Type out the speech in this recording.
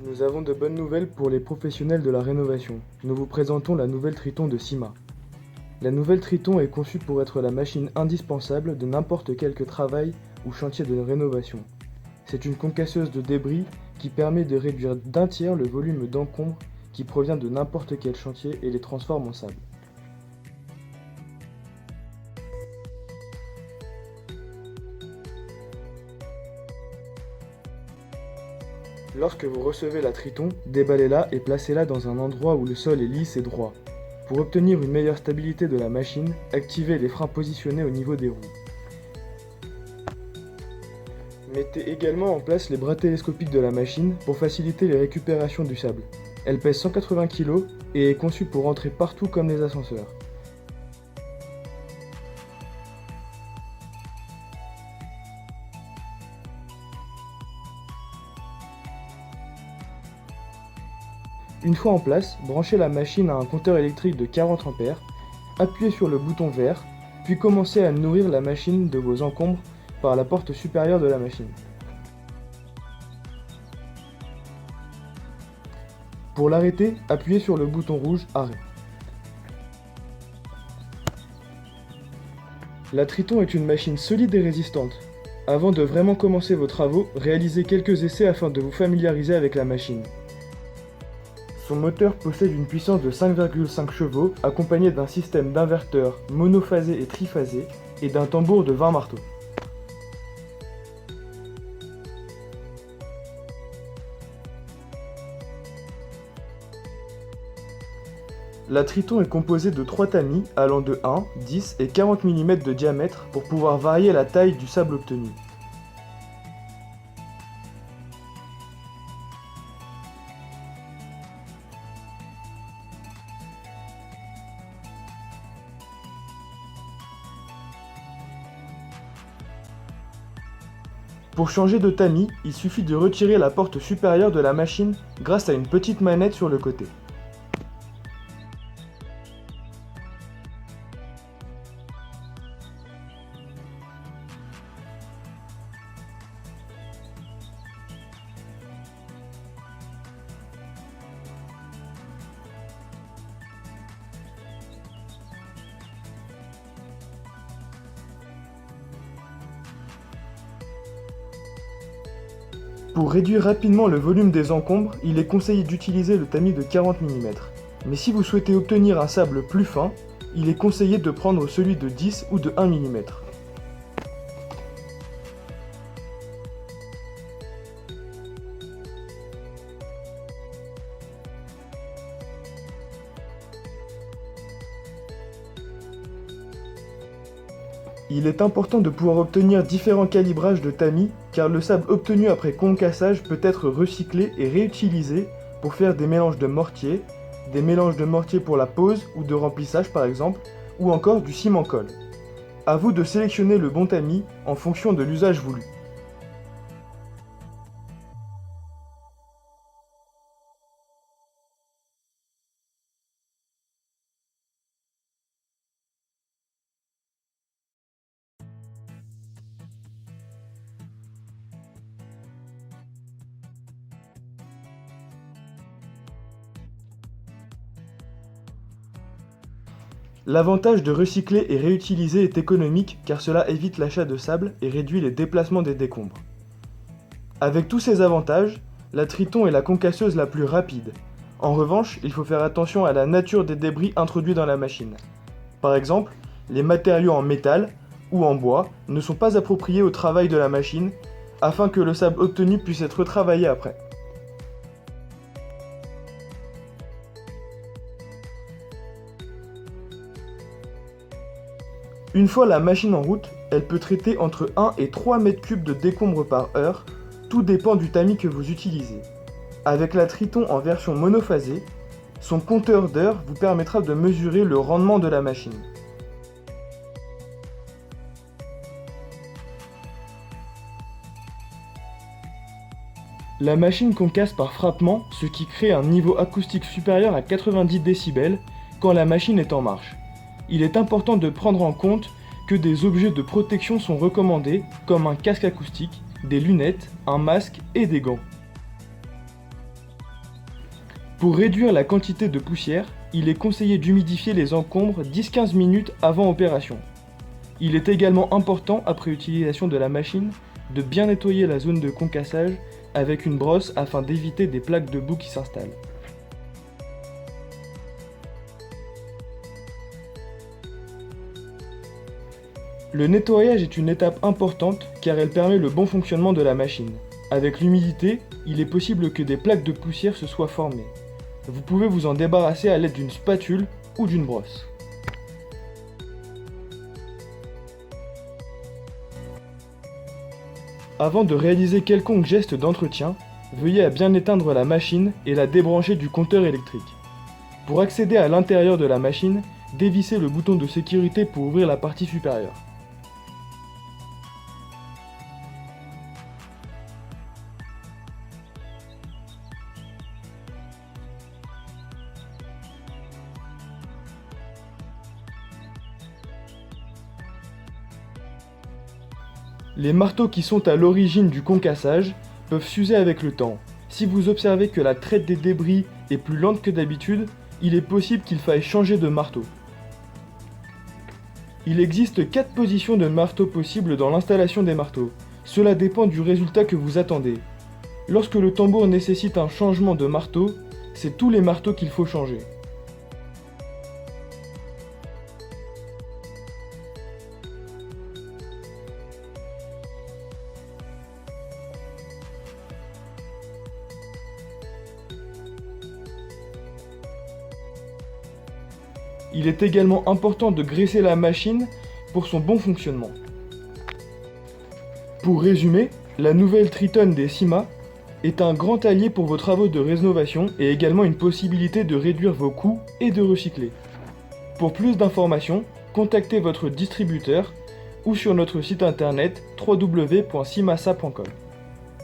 Nous avons de bonnes nouvelles pour les professionnels de la rénovation. Nous vous présentons la nouvelle Triton de Cima. La nouvelle Triton est conçue pour être la machine indispensable de n'importe quel travail ou chantier de rénovation. C'est une concasseuse de débris qui permet de réduire d'un tiers le volume d'encombre qui provient de n'importe quel chantier et les transforme en sable. Lorsque vous recevez la Triton, déballez-la et placez-la dans un endroit où le sol est lisse et droit. Pour obtenir une meilleure stabilité de la machine, activez les freins positionnés au niveau des roues. Mettez également en place les bras télescopiques de la machine pour faciliter les récupérations du sable. Elle pèse 180 kg et est conçue pour entrer partout comme les ascenseurs. Une fois en place, branchez la machine à un compteur électrique de 40 A, appuyez sur le bouton vert, puis commencez à nourrir la machine de vos encombres par la porte supérieure de la machine. Pour l'arrêter, appuyez sur le bouton rouge Arrêt. La Triton est une machine solide et résistante. Avant de vraiment commencer vos travaux, réalisez quelques essais afin de vous familiariser avec la machine. Son moteur possède une puissance de 5,5 chevaux accompagné d'un système d'inverteurs monophasé et triphasé et d'un tambour de 20 marteaux. La Triton est composée de 3 tamis allant de 1, 10 et 40 mm de diamètre pour pouvoir varier la taille du sable obtenu. Pour changer de tamis, il suffit de retirer la porte supérieure de la machine grâce à une petite manette sur le côté. Pour réduire rapidement le volume des encombres, il est conseillé d'utiliser le tamis de 40 mm. Mais si vous souhaitez obtenir un sable plus fin, il est conseillé de prendre celui de 10 ou de 1 mm. Il est important de pouvoir obtenir différents calibrages de tamis car le sable obtenu après concassage peut être recyclé et réutilisé pour faire des mélanges de mortier pour la pose ou de remplissage par exemple, ou encore du ciment-colle. À vous de sélectionner le bon tamis en fonction de l'usage voulu. L'avantage de recycler et réutiliser est économique car cela évite l'achat de sable et réduit les déplacements des décombres. Avec tous ces avantages, la Triton est la concasseuse la plus rapide. En revanche, il faut faire attention à la nature des débris introduits dans la machine. Par exemple, les matériaux en métal ou en bois ne sont pas appropriés au travail de la machine afin que le sable obtenu puisse être retravaillé après. Une fois la machine en route, elle peut traiter entre 1 et 3 m3 de décombres par heure, tout dépend du tamis que vous utilisez. Avec la Triton en version monophasée, son compteur d'heures vous permettra de mesurer le rendement de la machine. La machine concasse par frappement, ce qui crée un niveau acoustique supérieur à 90 décibels quand la machine est en marche. Il est important de prendre en compte que des objets de protection sont recommandés, comme un casque acoustique, des lunettes, un masque et des gants. Pour réduire la quantité de poussière, il est conseillé d'humidifier les encombres 10-15 minutes avant opération. Il est également important, après utilisation de la machine, de bien nettoyer la zone de concassage avec une brosse afin d'éviter des plaques de boue qui s'installent. Le nettoyage est une étape importante car elle permet le bon fonctionnement de la machine. Avec l'humidité, il est possible que des plaques de poussière se soient formées. Vous pouvez vous en débarrasser à l'aide d'une spatule ou d'une brosse. Avant de réaliser quelconque geste d'entretien, veuillez à bien éteindre la machine et la débrancher du compteur électrique. Pour accéder à l'intérieur de la machine, dévissez le bouton de sécurité pour ouvrir la partie supérieure. Les marteaux qui sont à l'origine du concassage peuvent s'user avec le temps. Si vous observez que la traite des débris est plus lente que d'habitude, il est possible qu'il faille changer de marteau. Il existe 4 positions de marteau possibles dans l'installation des marteaux. Cela dépend du résultat que vous attendez. Lorsque le tambour nécessite un changement de marteau, c'est tous les marteaux qu'il faut changer. Il est également important de graisser la machine pour son bon fonctionnement. Pour résumer, la nouvelle Triton des Syma est un grand allié pour vos travaux de rénovation et également une possibilité de réduire vos coûts et de recycler. Pour plus d'informations, contactez votre distributeur ou sur notre site internet www.simasa.com.